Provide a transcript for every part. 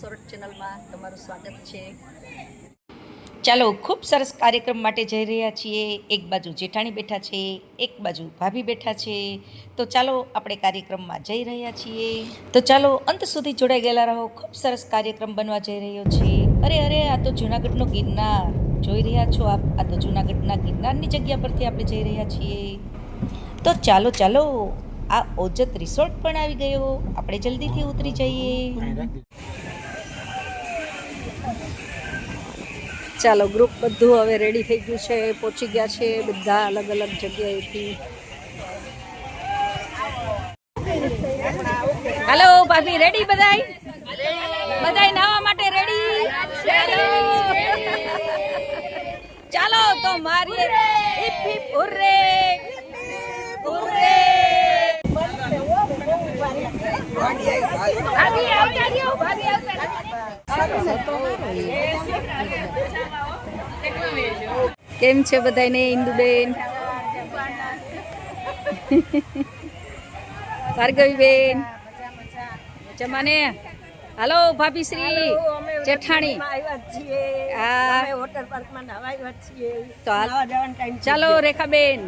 સોરઠ ચેનલમાં તમારું સ્વાગત છે। ચાલો ખૂબ સરસ કાર્યક્રમ માટે જઈ રહ્યા છીએ। એક બાજુ જેઠાણી બેઠા છે, એક બાજુ ભાભી બેઠા છે। તો ચાલો આપણે કાર્યક્રમમાં જઈ રહ્યા છીએ। તો ચાલો અંત સુધી જોડાઈ ગયેલા રહો। ખૂબ સરસ કાર્યક્રમ બનવા જઈ રહ્યો છે। અરે અરે, આ તો જૂનાગઢનો ગિરનાર જોઈ રહ્યા છો આપ। આ તો જૂનાગઢના ગિરનારની જગ્યા પરથી આપણે જઈ રહ્યા છીએ। તો ચાલો ચાલો, આ ઓજત રિસોર્ટ પણ આવી ગયો। આપણે જલ્દીથી ઉતરી જઈએ। ચાલો, ગ્રુપ બધું હવે રેડી થઈ ગયું છે, પહોંચી ગયા છે બધા અલગ અલગ જગ્યાએથી। હાલો ભાભી, રેડી બધાય? બધાય નાવા માટે રેડી? ચાલો તો મારી હિપ હિપ હુર્રે હુર્રે। ભાભી આવતા રહ્યો, ભાભી આવતા। કેમ છે બધાને? ઇન્દુબેન, ભાર્ગવીબેન, મજામાં ને? હાલો ભાભી શ્રી જેઠાણી, ચાલો રેખાબેન,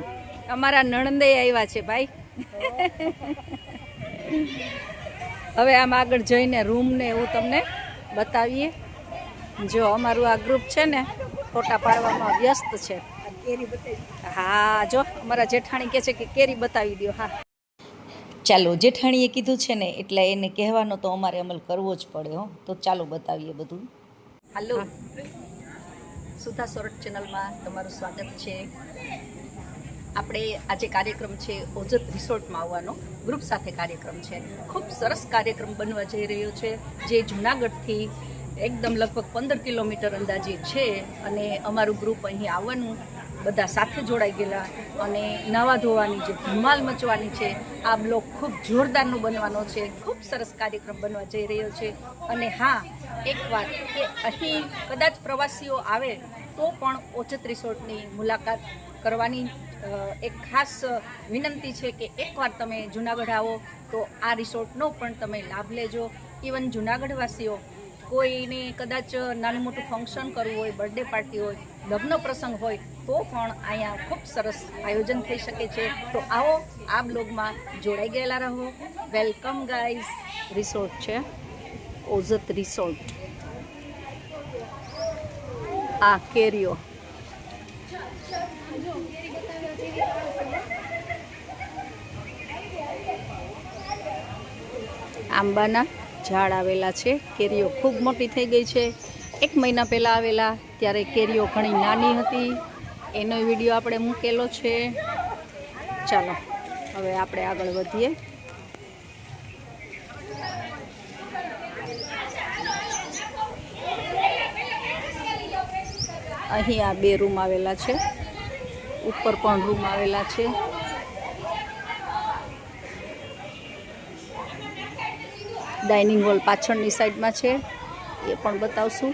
અમારા નણંદે આવ્યા છે ભાઈ। હવે આમ આગળ જઈને રૂમ ને એવું તમને બતાવીએ। જો અમારું આ ગ્રુપ છે ને ફોટા પાડવામાં વ્યસ્ત છે। હા, જો અમારા જેઠાણી કહે છે કે કેરી બતાવી દો। હા ચાલો, જેઠાણીએ કીધું છે ને એટલે એને કહેવાનો તો અમારે અમલ કરવો જ પડે હો। તો ચાલો બતાવીએ બધું। હાલો, સુધા સોરઠ ચેનલમાં તમારું સ્વાગત છે। આપણે આજે કાર્યક્રમ છે ઓજત રિસોર્ટમાં આવવાનો, ગ્રુપ સાથે કાર્યક્રમ છે। ખૂબ સરસ કાર્યક્રમ બનવા જઈ રહ્યો છે, જે જૂનાગઢથી એકદમ લગભગ 15 કિલોમીટર અંદાજે છે। અને અમારું ગ્રુપ અહીં આવવાનું, બધા સાથે જોડાઈ ગયેલા અને નાવા ધોવાની જે ધમાલ મચવાની છે, આ બ્લોગ ખૂબ જોરદારનો બનવાનો છે। ખૂબ સરસ કાર્યક્રમ બનવા જઈ રહ્યો છે। અને હા, એક વાત કે અહીં કદાચ પ્રવાસીઓ આવે તો પણ ઓજત રિસોર્ટની મુલાકાત કરવાની એક ખાસ વિનંતી છે કે એકવાર તમે જૂનાગઢ આવો તો આ રિસોર્ટનો પણ તમે લાભ લેજો। ઇવન જૂનાગઢવાસીઓ કોઈને કદાચ નાનું મોટું ફંક્શન કરવું હોય, બર્થડે પાર્ટી હોય, લગ્ન પ્રસંગ હોય તો પણ અહીંયા ખૂબ સરસ આયોજન થઈ શકે છે। તો આવો, આ બ્લોગમાં જોડાઈ ગયેલા રહો। Welcome guys. રિસોર્ટ છે ઓજત રિસોર્ટ। આ કેરીઓ, આંબાના ઝાડ આવેલા છે। કેરીઓ ખૂબ મોટી થઈ ગઈ છે। 1 મહિના પહેલાં આવેલા ત્યારે કેરીઓ ઘણી નાની હતી, એનો વિડીયો આપણે મૂકેલો છે। ચાલો હવે આપણે આગળ વધીએ। અહીં આ 2 રૂમ આવેલા છે, ઉપર પણ રૂમ આવેલા છે। ડાઇનિંગ હોલ પાછળની સાઈડમાં છે, એ પણ બતાવશું।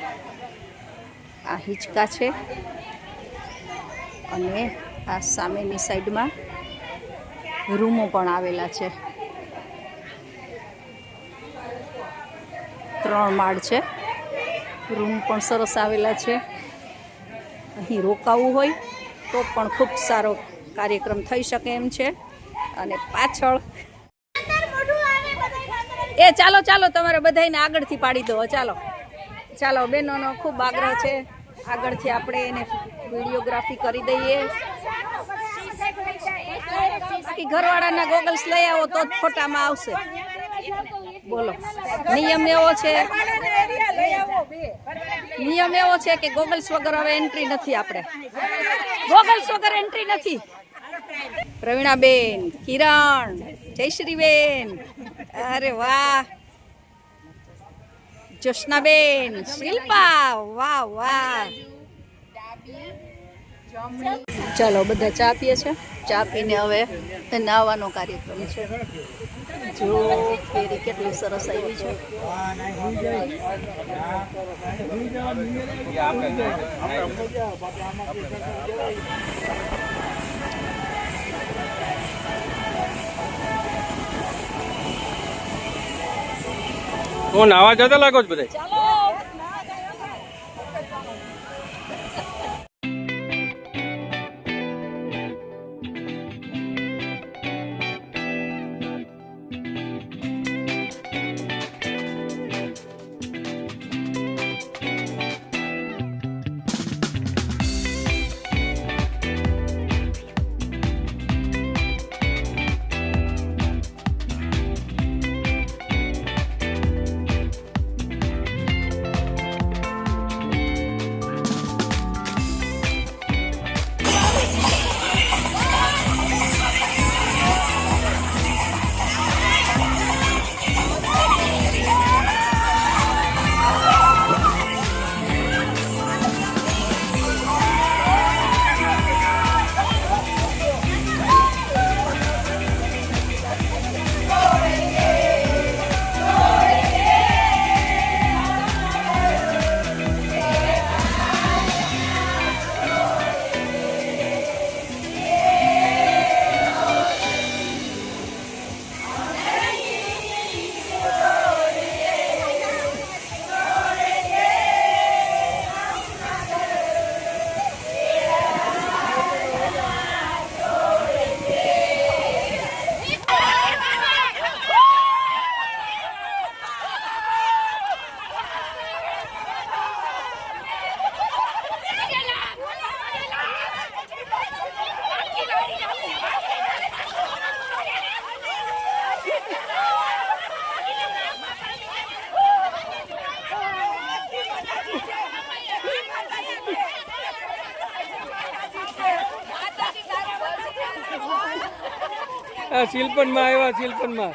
આ હિંચકા છે અને આ સામેની સાઈડમાં રૂમો પણ આવેલા છે। 3 માળ છે, રૂમ પણ સરસ આવેલા છે। અહીં રોકાવું હોય તો પણ ખૂબ સારો કાર્યક્રમ થઈ શકે એમ છે। અને પાછળ ચાલો ચાલો, તમારે બધાને આગળથી પાડી દો। ચાલો ચાલો, બહેનોનો ખૂબ આગ્રહ છે, આગળથી આપણે એને વિડીયોગ્રાફી કરી દઈએ। બાકી ઘરવાળાના ગોગલ્સ લઈ આવો તો જ ફોટામાં આવશે। બોલો, નિયમ એવો છે કે ગોગલ્સ વગર હવે એન્ટ્રી નથી। આપણે ગોગલ્સ વગર એન્ટ્રી નથી। પ્રવીણાબેન, કિરણ, જયશ્રીબેન, અરે વાહ, જોશનાબેન, શિલ્પા, વાહ વાહ। ચાલો બધા ચા પીએ છે, ચા પીને હવે નાવાનો કાર્યક્રમ છે। જો કેરી કેટલી સરસ આવી છે। હું નાવા જતા લાગો છો બધા. ચાલો શિલ્પનમાં આવ્યા, શિલ્પનમાં.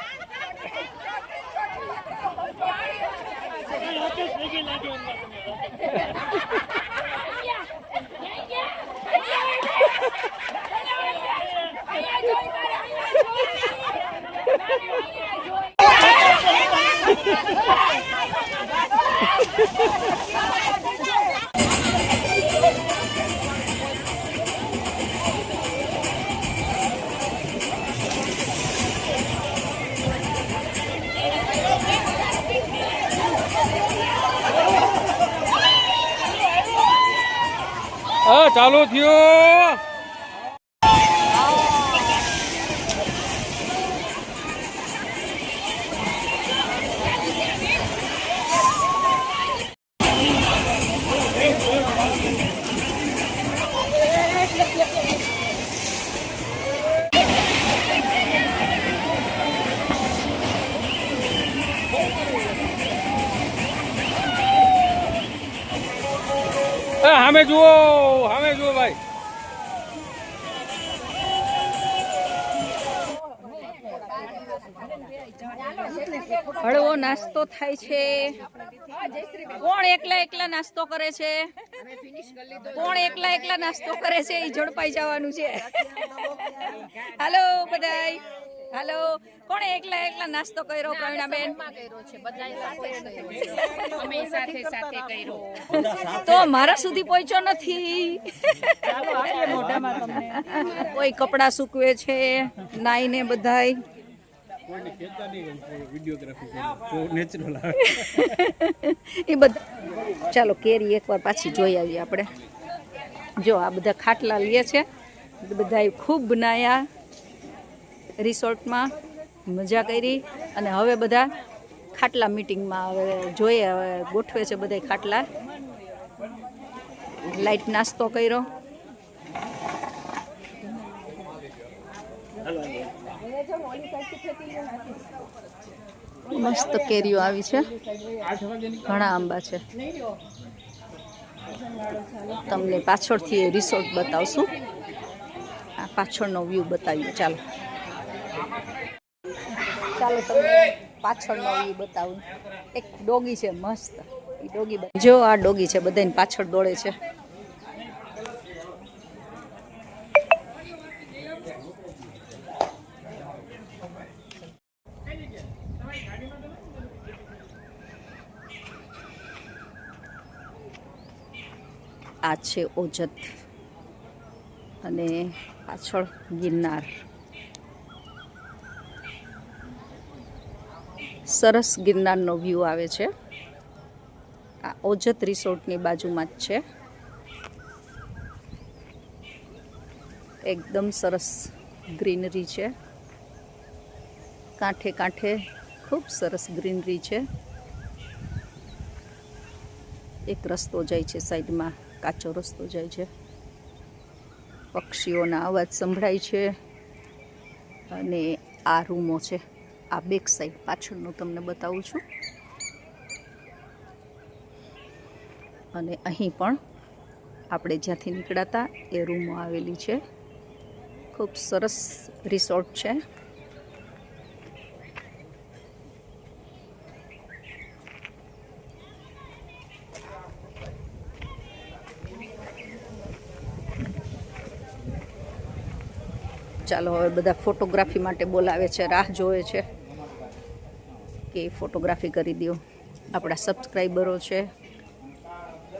હા, ચાલુ થયું. સામે જુઓ, સામે જુઓ ભાઈ. હળવો નાસ્તો થાય છે. કોણ એકલા એકલા નાસ્તો કરે છે? કોણ એકલા એકલા નાસ્તો કરે છે? એ ઝડપાઈ જવાનું છે. હાલો બધાય, હાલો. કોણે એકલા એકલા નાસ્તો કર્યો? પ્રવીણાબેન તો મારા સુધી પહોંચ્યો નથી. કોઈ કપડા સૂકવે છે, નાઈને બધાય. એ બધા ચાલો કેરી એકવાર પાછી જોઈ આવીએ આપણે. જો આ બધા ખાટલા લે છે, બધા ખૂબ બનાયા રિસોર્ટમાં, મજા કરી. અને હવે બધા ખાટલા મીટિંગમાં હવે જોઈએ, હવે ગોઠવે છે બધા ખાટલા. લાઈટ નાસ્તો કર્યો. મસ્ત કેરીઓ આવી છે, ઘણા આંબા છે. તમને પાછળથી રિસોર્ટ બતાવશું. આ પાછળનો વ્યૂ બતાવ્યો. ચાલો ચાલો તમને પાછળનો વ્યૂ બતાવું. એક ડોગી છે મસ્ત. એ ડોગી જો આ ડોગી છે, બધાની પાછળ દોડે છે. આ છે ઓજત અને પાછળ ગિરનાર. સરસ ગિરનારનો વ્યૂ આવે છે. આ ઓજત રિસોર્ટની બાજુમાં જ છે. એકદમ સરસ ગ્રીનરી છે. કાંઠે કાંઠે ખૂબ સરસ ગ્રીનરી છે. એક રસ્તો જાય છે, સાઈડમાં કાચો રસ્તો જાય છે. પક્ષીઓના અવાજ સંભળાય છે. અને આ રૂમો છે. આ બેક સાઈડ પાછળનું તમને બતાવું છું. અને અહીં પણ આપણે જ્યાંથી નીકળ્યા હતા એ રૂમો આવેલી છે. ખૂબ સરસ રિસોર્ટ છે. ચાલો હવે બધા ફોટોગ્રાફી માટે બોલાવે છે, રાહ જોવે છે કે ફોટોગ્રાફી કરી દો. આપણા સબસ્ક્રાઈબરો છે,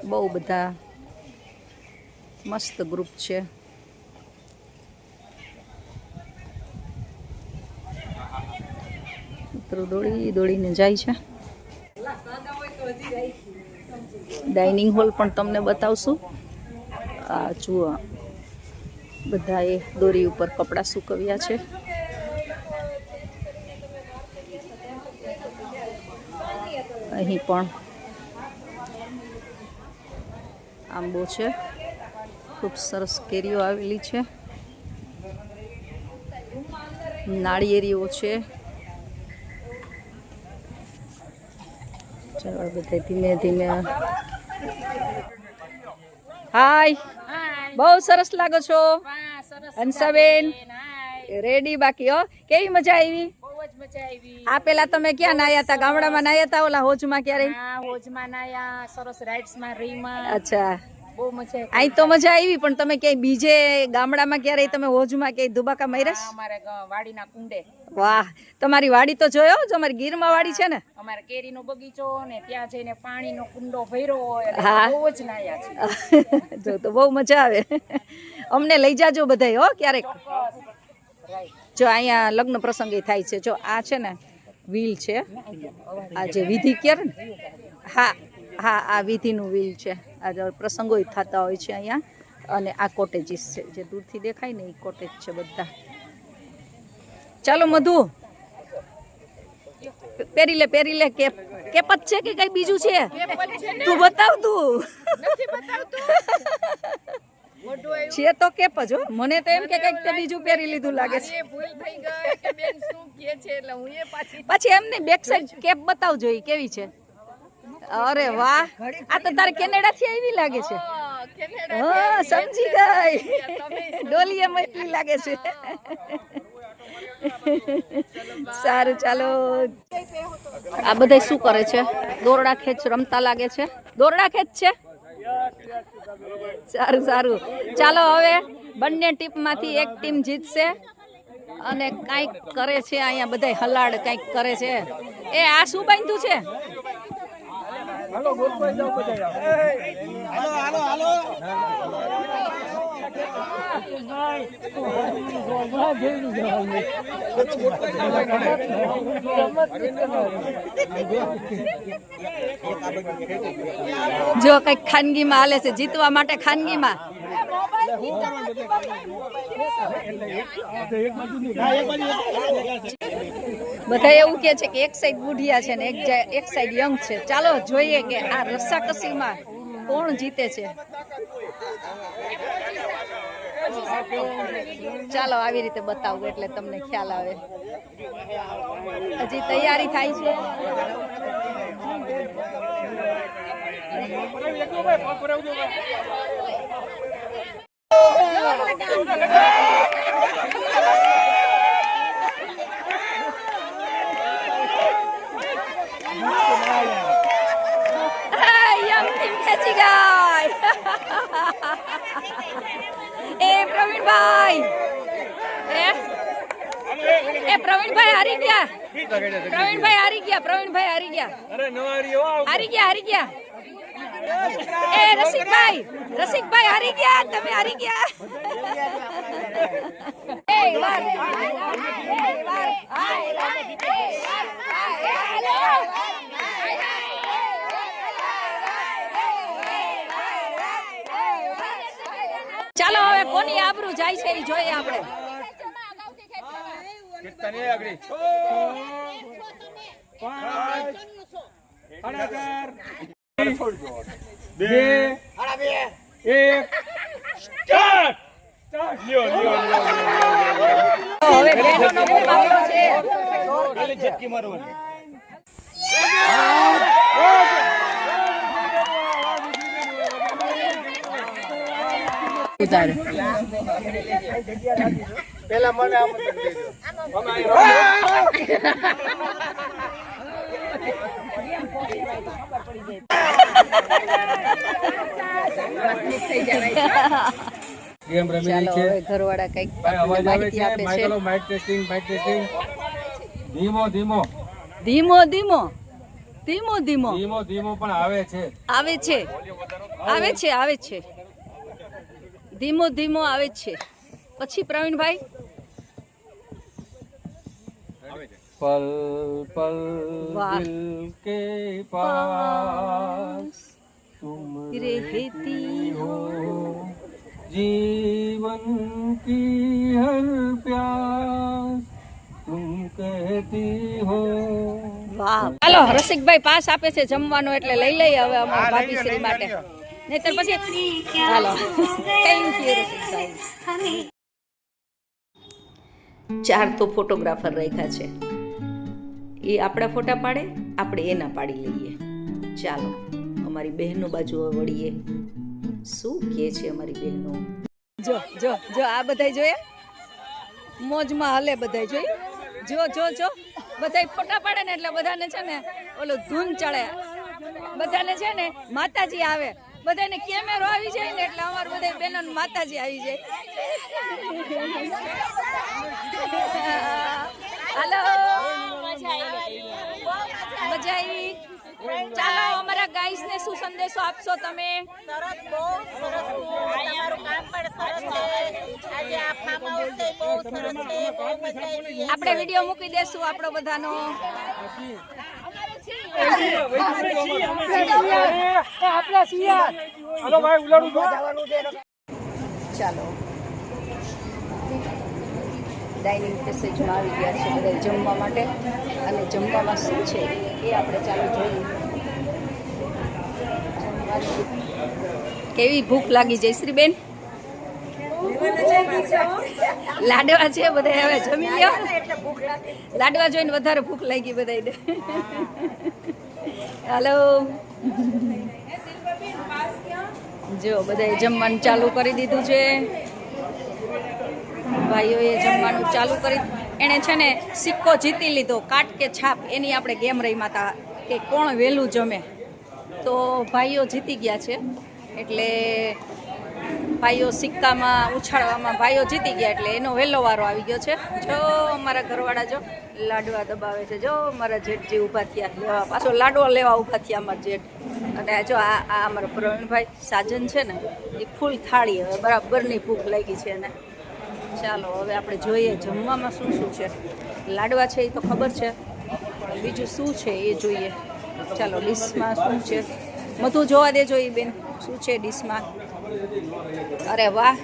બહુ બધા મસ્ત ગ્રુપ છે. મિત્રો દોડી દોડીને જાય છે. ડાઇનિંગ હોલ પણ તમને બતાવશું. આ જુઓ, બધાએ દોરી ઉપર કપડાં સૂકવ્યા છે. અહીં પણ આંબો છે. ખૂબ સરસ કેરીઓ આવેલી છે. નાળિયેરીઓ છે. ચાલો બધા ધીમે ધીમે. હાય, બહુ સરસ લાગો છો હંસાબેન. રેડી બાકી હો. કેવી મજા આવી? આ પેલા તમે ક્યાં નાયા હતા? ગામડામાં નાયા હતા ઓલા હોજમાં ક્યારે? હોજમાં નાયા, સરસ રાઇડ્સમાં રીમાં. અચ્છા, બહુ મજા આવી. અહીં તો મજા આવી, પણ તમે ક્યાંય બીજે ગામડામાં ક્યારે તમે હોજમાં ક્યાંય દુબાકા માર્યા? અમારે વાડીના કુંડે. વાહ, તમારી વાડી તો જોયો, જો અમારી ગીરમાં વાડી છે ને. અમારે કેરીનો બગીચો ને ત્યાં જઈને પાણીનો કુંડો ભર્યો હોય. હા, બહુ જ નાયા છે. જો તો બહુ મજા આવે. અમને લઈ જાજો બધાય હો ક્યારેક. જો અહીંયા લગ્ન પ્રસંગે થાય છે. જો આ છે ને વ્હીલ છે, આ જે વિધિ કહે ને. હા હા, આ વિધિનું વ્હીલ છે. આ પ્રસંગો થતા હોય છે અહીંયા. અને આ કોટેજીસ છે, જે દૂરથી દેખાય ને એ કોટેજ છે બધા. ચાલો મધુ, પહેરી લે પહેરી લે. કેપ કેપ જ છે કે કઈ બીજું છે? તું બતાવ. તું છે તો કેપ જ હો. મને તો એમ કે કઈક તે બીજું પહેરી લીધું લાગે છે. પછી એમને બેક સાઈડ કેપ બતાવજો, એ કેવી છે. અરે વાહ, આ તો તારે કેનેડા થી આવી લાગે છે. હા, સમજી ગઈ. ડોલીએ મોકલી લાગે છે. સારું, ચાલો. આ બધા શું કરે છે? દોરડા ખેંચ રમતા લાગે છે. દોરડા ખેંચ છે. સારું સારું, ચાલો હવે બંને ટીમમાંથી એક ટીમ જીતશે. અને કાંઈક કરે છે અહીંયા બધા હલાડ, કાંઈક કરે છે. એ આ શું બાંધ્યું છે? હાલો ગોતવાઈ જાવ બધા. હાલો હાલો હાલો. જો કઈક ખાનગીમાં હાલે છે, જીતવા માટે ખાનગીમાં. બધા એવું કે છે કે એક સાઈડ બુઢિયા છે ને એક સાઈડ યંગ છે. ચાલો જોઈએ કે આ રસ્સાકસીમાં કોણ જીતે છે. ચાલો આવી રીતે બતાવું એટલે તમને ખ્યાલ આવે. હજી તૈયારી થાય છે. પ્રવીણભાઈ હારી ગયા. પ્રવીણભાઈ હારી ગયા. પ્રવીણભાઈ હારી ગયા. અરે નવારી હારી ગયા. હારી ગયા. એ રસિકભાઈ હારી ગયા. તમે હારી ગયા. એ વાર ચાલો હવે કોની આબરૂ જાય છે એ જોઈએ આપણે. તને આગળ 5 2 1 સ્ટાર્ટ. હવે બહેનોનો બહુ આબરૂ છે. ખાલી ઝટકી મારવાની. પેલા મને આમંત્રણ દેજો. ગેમ રમી ચાલો છે. હવે ઘરવાળા કઈક ભાઈ અવાજ આવે માહિતી છે. આપે માઇક છે. લો, માઇક ટેસ્ટિંગ, માઇક ટેસ્ટિંગ. ધીમો ધીમો ધીમો ધીમો ધીમો ધીમો ધીમો ધીમો પણ આવે છે. આવે છે આવે છે આવે છે ધીમો ધીમો આવે છે. પછી પ્રવીણભાઈ પલ પલ વાહ. દિલ કે પાસ तुम रहती हो जीवन की हर प्यास तुम कहती हो. વાહ. ચાલો રસિકભાઈ પાસ આપે છે જમવાનો એટલે લઈ લઈએ હવે અમારા ભાભીશ્રી માટે. નહીતર પછી ચાલો થેન્ક યુ રસિકભાઈ. 4 તો ફોટોગ્રાફર રાખ્યા છે. એ આપણા ફોટા પાડે, આપણે એના પાડી લઈએ. ચાલો અમારી બહેનો બાજુ વળીએ. શું કહે છે અમારી બહેનો? જો જો જો આ બધાય જોઈએ, મોજમાં હલે બધાય જોઈ. જો જો જો બધાય ફોટા પાડે ને એટલે બધાને છે ને ઓલો ધૂન ચડે. બધાને છે ને માતાજી આવે. બધાને કેમેરો આવી જાય ને એટલે અમાર બધા બહેનો માતાજી આવી જાય. હાલો મજા આવી. ચાલો અમારા ગાઈસ ને શું સંદેશો આપશો તમે? સરસ, બહુ સરસ. તમારું કામ પણ સરસ છે. આજે આ ફાર્મ હાઉસ છે, બહુ સરસ છે, બહુ મજા આવી. આપણે વિડીયો મૂકી દેશું આપણો બધાનો. હાલો ભાઈ ઉલાડું છું. ચાલો ડાઇનિંગ પેસેજમાં આવી ગયા છે બધા જમવા માટે. અને જમવામાં શું છે એ આપણે ચાલુ જોઈએ. કેવી ભૂખ લાગી જયશ્રીબેન? લાડવા છે બધા, હવે જમી લ્યો. લાડવા જોઈને વધારે ભૂખ લાગી બધાને. હાલો જો બધાએ જમવાનું ચાલુ કરી દીધું છે. ભાઈઓએ જમવાનું ચાલુ કરી. એણે છે ને સિક્કો જીતી લીધો, કાટ કે છાપ, એની આપણે ગેમ રમ્યા હતા કે કોણ વહેલું જમે. તો ભાઈઓ જીતી ગયા છે એટલે ભાઈઓ સિક્કામાં ઉછાળવામાં ભાઈઓ જીતી ગયા એટલે એનો વહેલો વારો આવી ગયો છે. જો અમારા ઘરવાળા જો લાડવા દબાવે છે. જો અમારા જેઠજી ઊભા થયા લેવા, પાછો લાડવો લેવા ઊભા થયા અમારા જેઠ. અને જો આ અમારા પ્રવીણભાઈ સાજન છે ને એ ફૂલ થાળી, હવે બરાબરની ભૂખ લાગી છે એને. ચાલો હવે આપણે જોઈએ જમવામાં શું શું છે. લાડવા છે એ તો ખબર છે, બીજું શું છે એ જોઈએ. ચાલો ડીશમાં શું છે બધું જોવા દેજો એ બેન, શું છે ડીશમાં. અરે વાહ,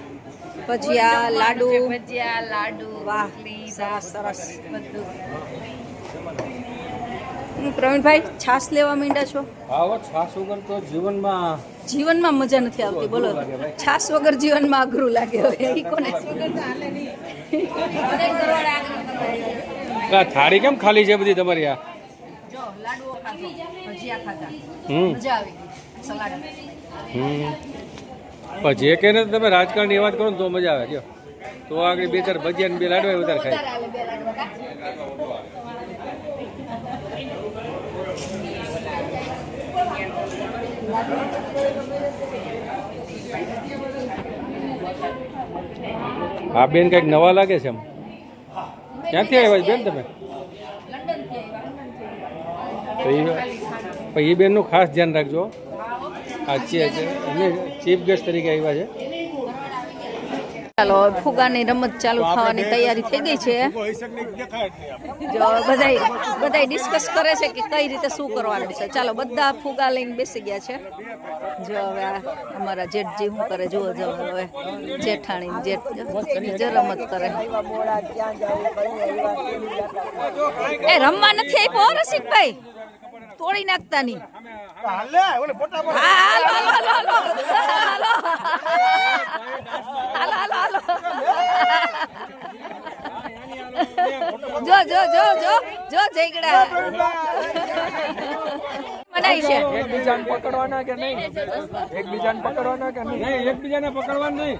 ભજીયા, લાડુ, ભજીયા, લાડુ, વાહ સરસ સરસ બધું. પ્રવીણભાઈ છાશ લેવા માંડ્યા છો? આવો છાસ વગર તો જીવનમાં મજા નથી આવતી. બોલો છાશ વગર જીવનમાં અઘરું લાગે. હવે એ કોને થાળી કેમ ખાલી છે બધી તમારી? આ જો લાડુઓ ખાધો, ભજીયા ખાધા, મજા આવી ગઈ. સલાડ પણ જે કે ને તમે રાજકારણની વાત કરો ને તો મજા આવે. જો તો આગળ 2-4 ભજીયા ને 2 લાડવા વધારે ખાય. આ બેન કઈક નવા લાગે છે. એમ ક્યાંથી આવ્યા બેન તમે? તો એ બેનનું ખાસ ધ્યાન રાખજો. આ ચીફ ગેસ્ટ તરીકે આવ્યા છે. ચાલો હવે ફુગાની રમત ચાલુ થવાની તૈયારી થઈ ગઈ છે. જો બધાય ડિસ્કસ કરે છે કે કઈ રીતે શું કરવાનું છે. ચાલો બધા ફુગા લઈને બેસી ગયા છે. જો હવે અમારા જેઠજી શું કરે જુઓ. જો હવે જેઠાણી જેઠ જો રમત કરે. એ રમવા નથી આપ્યો રસિકભાઈ, તોડી નાખતા નહીં. જો જો જો જો જો જઈગડા મનાઈ છે. એકબીજાને પકડવાના કે નહીં? એકબીજાને પકડવાના કે નહીં? એકબીજાને પકડવાનું નહીં.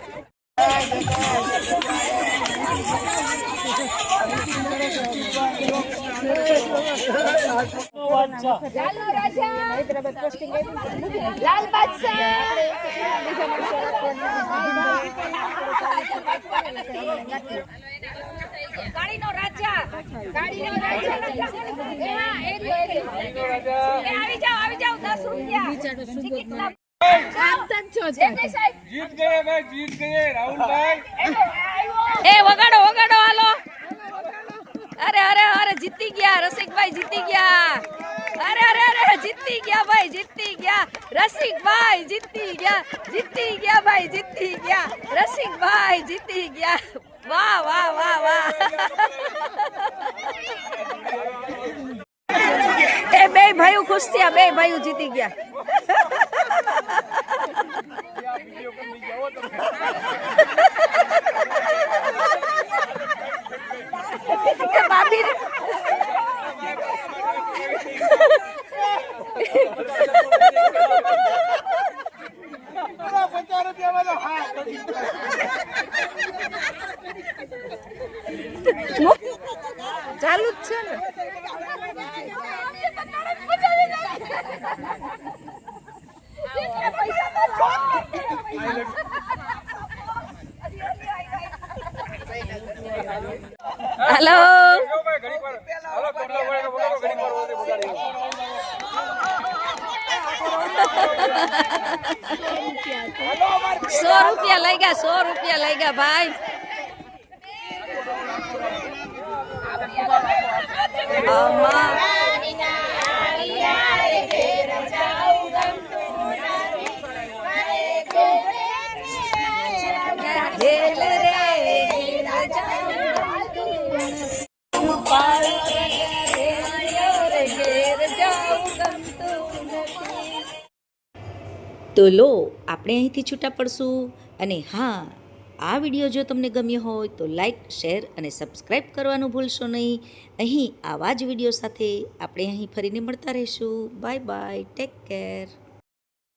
લાલ બાદશાહ ગાડીનો રાજા આવી જાઓ 10 રૂપિયા જીત ગયે ભાઈ, જીત ગયે રાહુલભાઈ. એ વગાડો વગાડો હાલો. અરે અરે અરે જીતી ગયા રસિકભાઈ, જીતી ગયા. અરે અરે અરે જીતી ગયા ભાઈ, જીતી ગયા રસિકભાઈ, જીતી ગયા, જીતી ગયા ભાઈ, જીતી ગયા રસિકભાઈ, જીતી ગયા. વાહ વાહ વાહ વાહ. એ બે ભાઈઓ ખુશ થયા, બે ભાઈઓ જીતી ગયા. ભાભી ચાલુ જ છે ને. હેલો ₹100 લઈ ગયા, ₹100 લઈ ગયા ભાઈ. તો લો આપણે અહીંથી છૂટા પડશું. અને હા, આ વિડીયો જો તમને ગમ્યો હોય તો લાઈક, શેર અને સબસ્ક્રાઈબ કરવાનું ભૂલશો નહીં. અહીં આવા જ વિડીયો સાથે આપણે અહીં ફરીને મળતા રહીશું. Bye bye, take care.